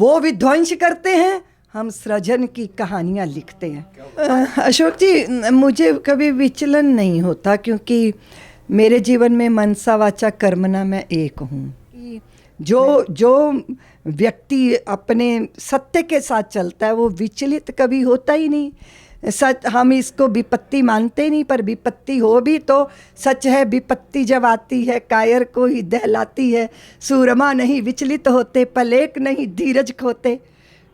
वो विध्वंस करते हैं, हम सृजन की कहानियाँ लिखते हैं। अशोक जी, मुझे कभी विचलन नहीं होता, क्योंकि मेरे जीवन में मनसा वाचा कर्मणा मैं एक हूँ। जो व्यक्ति अपने सत्य के साथ चलता है वो विचलित कभी होता ही नहीं। सच, हम इसको विपत्ति मानते नहीं, पर विपत्ति हो भी तो सच है। विपत्ति जब आती है कायर को ही दहलाती है। सूरमा नहीं विचलित होते, पलेक नहीं धीरज खोते।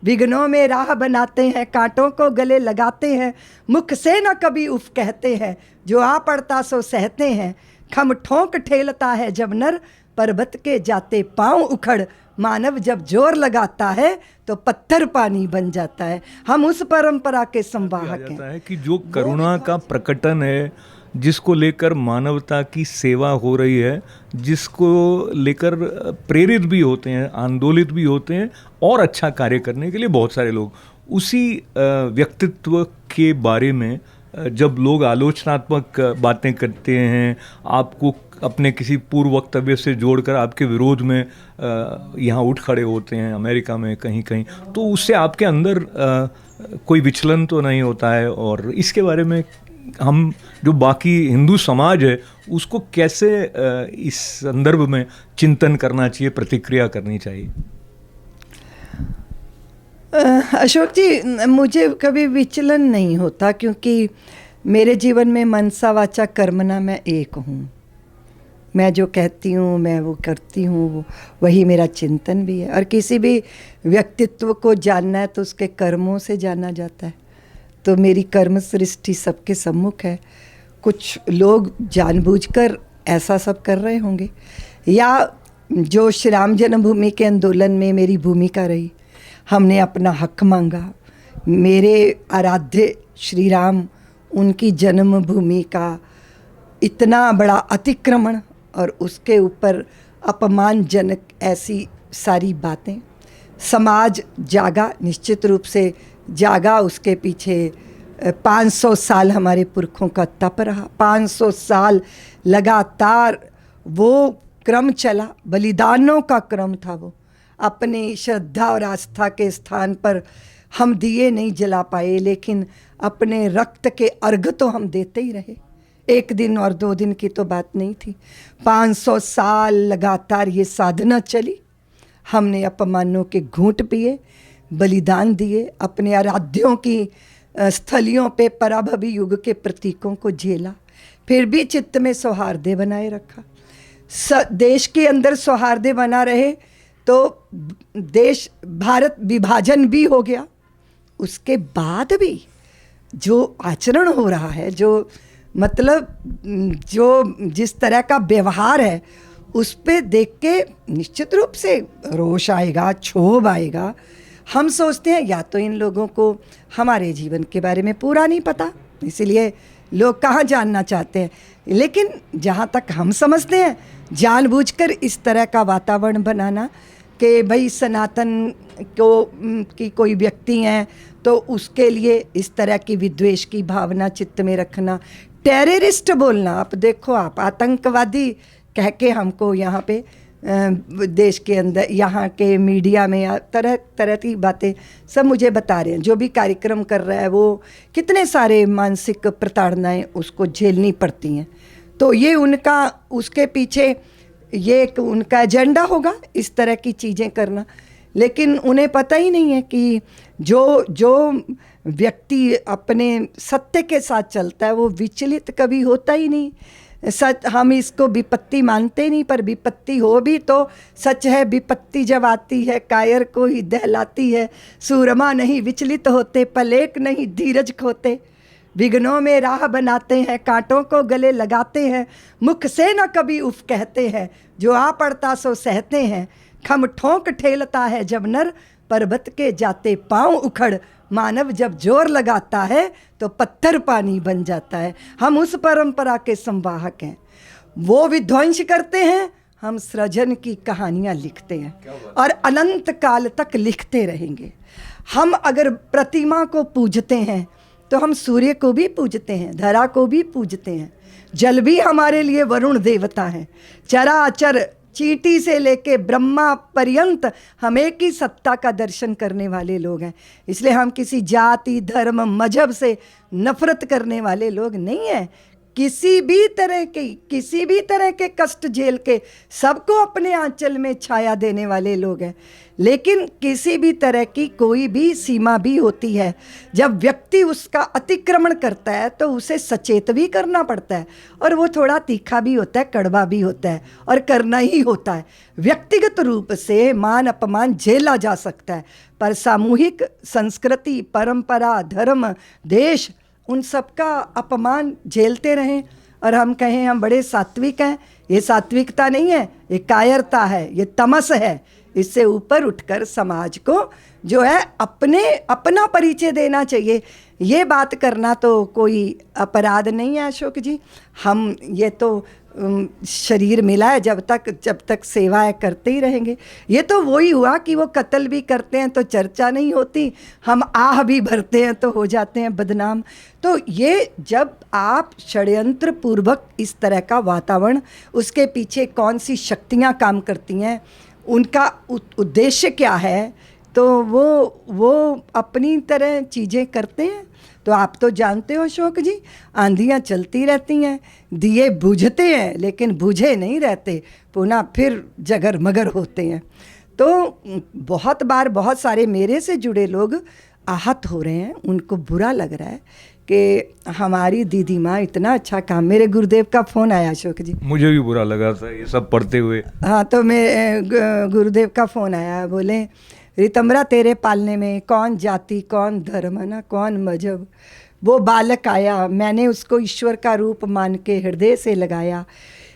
विघ्नों में राह बनाते हैं, कांटों को गले लगाते हैं। मुख से न कभी उफ कहते हैं, जो आ पड़ता सो सहते हैं। खम ठोंक ठेलता है जब नर, पर्वत के जाते पांव उखड़। मानव जब जोर लगाता है तो पत्थर पानी बन जाता है। हम उस परंपरा के संवाहक हैं कि जो करुणा का प्रकटन है, जिसको लेकर मानवता की सेवा हो रही है, जिसको लेकर प्रेरित भी होते हैं, आंदोलित भी होते हैं और अच्छा कार्य करने के लिए बहुत सारे लोग, उसी व्यक्तित्व के बारे में जब लोग आलोचनात्मक बातें करते हैं, आपको अपने किसी पूर्व वक्तव्य से जोड़कर आपके विरोध में यहाँ उठ खड़े होते हैं, अमेरिका में कहीं कहीं, तो उससे आपके अंदर कोई विचलन तो नहीं होता है। और इसके बारे में हम जो बाकी हिंदू समाज है उसको कैसे इस संदर्भ में चिंतन करना चाहिए, प्रतिक्रिया करनी चाहिए? अशोक जी, मुझे कभी विचलन नहीं होता, क्योंकि मेरे जीवन में मनसा वाचा कर्मणा मैं एक हूँ। मैं जो कहती हूँ मैं वो करती हूँ, वही मेरा चिंतन भी है। और किसी भी व्यक्तित्व को जानना है तो उसके कर्मों से जाना जाता है। तो मेरी कर्म सृष्टि सबके सम्मुख है। कुछ लोग जानबूझकर ऐसा सब कर रहे होंगे, या जो श्री राम जन्मभूमि के आंदोलन में मेरी भूमिका रही, हमने अपना हक मांगा। मेरे आराध्य श्री राम, उनकी जन्मभूमि का इतना बड़ा अतिक्रमण और उसके ऊपर अपमानजनक ऐसी सारी बातें, समाज जागा, निश्चित रूप से जागा। उसके पीछे 500 साल हमारे पुरखों का तप रहा। 500 साल लगातार वो क्रम चला, बलिदानों का क्रम था वो। अपनी श्रद्धा और आस्था के स्थान पर हम दिए नहीं जला पाए, लेकिन अपने रक्त के अर्घ तो हम देते ही रहे। एक दिन और 2 दिन की तो बात नहीं थी। 500 साल लगातार ये साधना चली। हमने अपमानों के घूंट पिए, बलिदान दिए, अपने आराध्यों की स्थलियों पे पराभवी युग के प्रतीकों को झेला, फिर भी चित्त में सौहार्द बनाए रखा। देश के अंदर सौहार्द बना रहे तो देश भारत विभाजन भी हो गया। उसके बाद भी जो आचरण हो रहा है, जो मतलब जो जिस तरह का व्यवहार है, उस पे देख के निश्चित रूप से रोष आएगा, क्षोभ आएगा। हम सोचते हैं या तो इन लोगों को हमारे जीवन के बारे में पूरा नहीं पता, इसलिए लोग कहाँ जानना चाहते हैं। लेकिन जहाँ तक हम समझते हैं, जानबूझकर इस तरह का वातावरण बनाना कि भाई सनातन को की कोई व्यक्ति हैं तो उसके लिए इस तरह की विद्वेष की भावना चित्त में रखना, टेररिस्ट बोलना। आप देखो, आप आतंकवादी कह के हमको यहाँ पे देश के अंदर, यहाँ के मीडिया में तरह तरह की बातें सब मुझे बता रहे हैं। जो भी कार्यक्रम कर रहा है वो कितने सारे मानसिक प्रताड़नाएं उसको झेलनी पड़ती हैं। तो ये उनका, उसके पीछे ये एक उनका एजेंडा होगा इस तरह की चीज़ें करना। लेकिन उन्हें पता ही नहीं है कि जो व्यक्ति अपने सत्य के साथ चलता है वो विचलित कभी होता ही नहीं। सच, हम इसको विपत्ति मानते नहीं, पर विपत्ति हो भी तो सच है। विपत्ति जब आती है कायर को ही दहलाती है। सूरमा नहीं विचलित होते, पलेक नहीं धीरज खोते। विघ्नों में राह बनाते हैं, कांटों को गले लगाते हैं। मुख से न कभी उफ कहते हैं, जो आ पड़ता सो सहते हैं। खम ठोंक ठेलता है जब नर, पर्वत के जाते पांव उखड़। मानव जब जोर लगाता है तो पत्थर पानी बन जाता है। हम उस परंपरा के संवाहक हैं। वो विध्वंस करते हैं, हम सृजन की कहानियाँ लिखते हैं और अनंत काल तक लिखते रहेंगे। हम अगर प्रतिमा को पूजते हैं तो हम सूर्य को भी पूजते हैं, धरा को भी पूजते हैं। जल भी हमारे लिए वरुण देवता है। चराचर चींटी से लेके ब्रह्मा पर्यंत हम एक ही सत्ता का दर्शन करने वाले लोग हैं। इसलिए हम किसी जाति, धर्म, मजहब से नफरत करने वाले लोग नहीं हैं। किसी भी तरह के कष्ट झेल के सबको अपने आंचल में छाया देने वाले लोग हैं। लेकिन किसी भी तरह की कोई भी सीमा भी होती है। जब व्यक्ति उसका अतिक्रमण करता है तो उसे सचेत भी करना पड़ता है, और वो थोड़ा तीखा भी होता है, कड़वा भी होता है, और करना ही होता है। व्यक्तिगत रूप से मान अपमान झेला जा सकता है, पर सामूहिक संस्कृति, परंपरा, धर्म, देश, उन सबका अपमान झेलते रहें और हम कहें हम बड़े सात्विक हैं, ये सात्विकता नहीं है, ये कायरता है, ये तमस है। इससे ऊपर उठकर समाज को जो है अपना परिचय देना चाहिए। ये बात करना तो कोई अपराध नहीं है अशोक जी। हम ये तो शरीर मिला है, जब तक सेवाएं करते ही रहेंगे। ये तो वही हुआ कि वो कत्ल भी करते हैं तो चर्चा नहीं होती, हम आह भी भरते हैं तो हो जाते हैं बदनाम। तो ये जब आप षड्यंत्र पूर्वक इस तरह का वातावरण, उसके पीछे कौन सी शक्तियां काम करती हैं, उनका उद्देश्य क्या है, तो वो अपनी तरह चीज़ें करते हैं। तो आप तो जानते हो अशोक जी, आंधियाँ चलती रहती हैं, दिए बुझते हैं लेकिन बुझे नहीं रहते, पुनः फिर जगरमगर होते हैं। तो बहुत बार बहुत सारे मेरे से जुड़े लोग आहत हो रहे हैं, उनको बुरा लग रहा है कि हमारी दीदी माँ इतना अच्छा काम। मेरे गुरुदेव का फ़ोन आया अशोक जी, मुझे भी बुरा लगा था ये सब पढ़ते हुए। हाँ, तो मैं गुरुदेव का फ़ोन आया, बोले रितंबरा तेरे पालने में कौन जाति, कौन धर्म, है ना, कौन मजहब। वो बालक आया, मैंने उसको ईश्वर का रूप मान के हृदय से लगाया,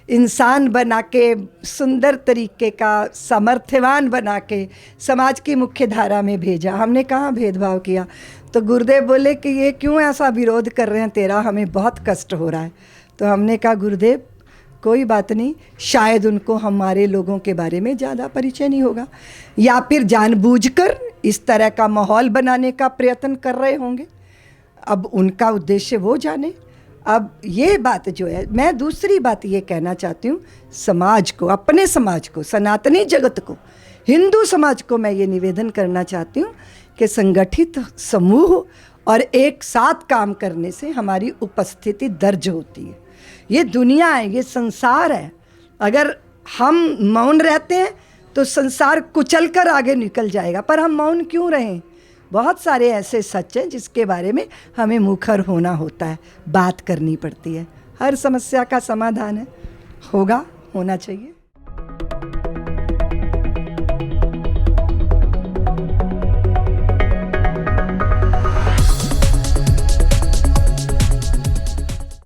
इंसान बना के, सुंदर तरीके का, सामर्थ्यवान बना के समाज की मुख्य धारा में भेजा। हमने कहाँ भेदभाव किया। तो गुरुदेव बोले कि ये क्यों ऐसा विरोध कर रहे हैं तेरा, हमें बहुत कष्ट हो रहा है। तो हमने कहा गुरुदेव कोई बात नहीं, शायद उनको हमारे लोगों के बारे में ज़्यादा परिचय नहीं होगा, या फिर जानबूझकर इस तरह का माहौल बनाने का प्रयत्न कर रहे होंगे। अब उनका उद्देश्य वो जाने। अब ये बात जो है, मैं दूसरी बात ये कहना चाहती हूँ, समाज को, अपने समाज को, सनातनी जगत को, हिंदू समाज को मैं ये निवेदन करना चाहती हूँ कि संगठित समूह और एक साथ काम करने से हमारी उपस्थिति दर्ज होती है। ये दुनिया है, ये संसार है। अगर हम मौन रहते हैं तो संसार कुचल कर आगे निकल जाएगा, पर हम मौन क्यों रहें। बहुत सारे ऐसे सच हैं जिसके बारे में हमें मुखर होना होता है, बात करनी पड़ती है। हर समस्या का समाधान है, होना चाहिए।